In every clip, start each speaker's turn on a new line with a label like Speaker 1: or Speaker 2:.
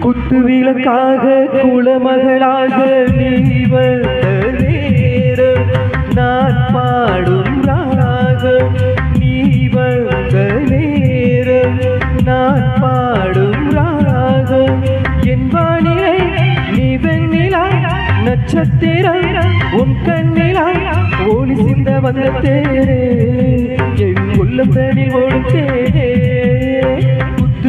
Speaker 1: குத்து விளக்காக குலமகளாக நீ வந்த நேரம் நான் பாடும் ராகம் நீ வந்த நேரம் நான் பாடும் ராகம் என் வானிலை நீ வெண்ணிலா நட்சத்திரம் உன் கண்ணிலா ஒளி சிந்த வந்த தேரே என் உள்ளத்தனில் ஓடும் தேரே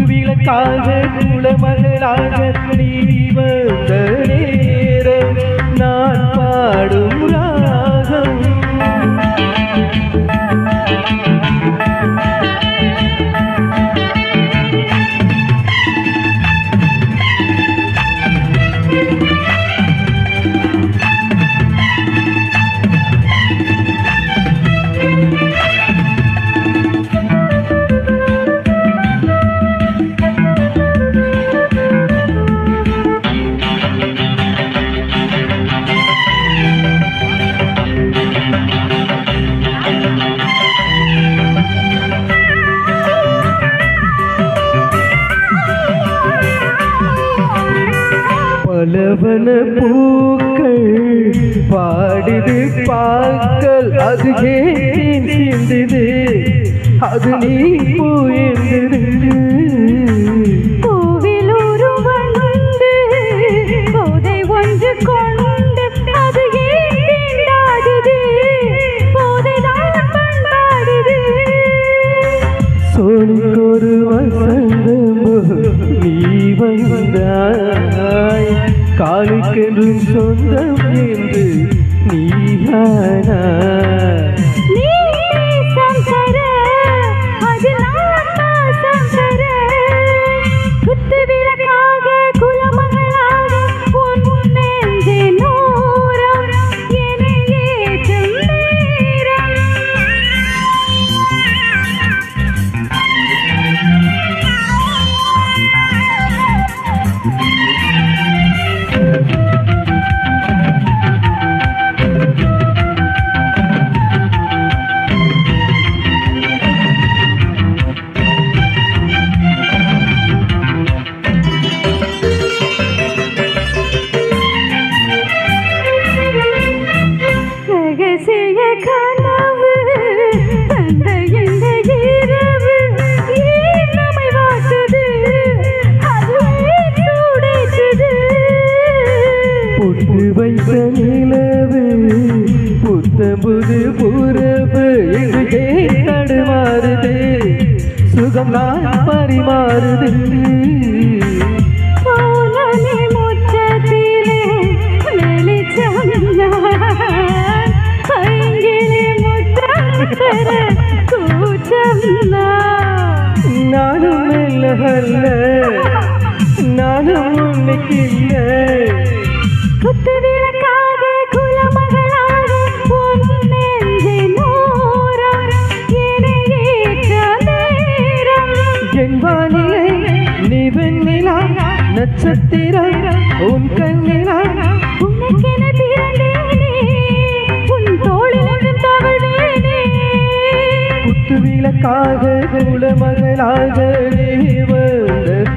Speaker 1: விளக்காக குலமகளாக நீ வந்த நேரம் நான் பாடும் ராகம் பலவன பூக்கள் பாடிது பாக்கள் அது ஏன் சிந்தது அது நீ போயிருந்தது
Speaker 2: பூவில் ஒருவன் உண்டு போதை ஒன்று கொண்டு அது ஏன் தீண்டாடுது போதைதான் பண்பாடுது
Speaker 1: சோனிக்கொரு வசந்தமோ நீ வந்தாய் காலுக்கென்றும் சொந்தம் என்று நீயானா
Speaker 2: குத்து விளக்காக குலமகளாக உன் நெஞ்சே நூறம் என்னை ஏற்றும் நேரம் ரகசிய கனவு தந்த இந்த இரவு ஏன் நம்மை வாட்டுது அதுவே சூடைச்சது
Speaker 1: பொட்டு வைத்த நிலவு புத்தம்புது புறவு இங்கே தடுமாறுது சுகம் நான் பரிமாறுது
Speaker 2: பௌர்ணமி முற்றத்திலே வெளிச்சம் பைங்கிளி முற்றம் பெற கூச்சம்
Speaker 1: நானும் மெல்ல நானும் உன்னைக்கு இல்லை
Speaker 2: குத்து விளக்காக குலமகளாக உன் நெஞ்சே நூறம் என்னை ஏற்றும் நேரம்
Speaker 1: என் வானிலை நீ வெண்ணிலா நட்சத்திரம் உன் கண்ணிலா
Speaker 2: உனக்கென பிறந்தேனே உன் தோளில் தவழ்வேனே
Speaker 1: குத்து விளக்காக குலமகளாக நீ வந்த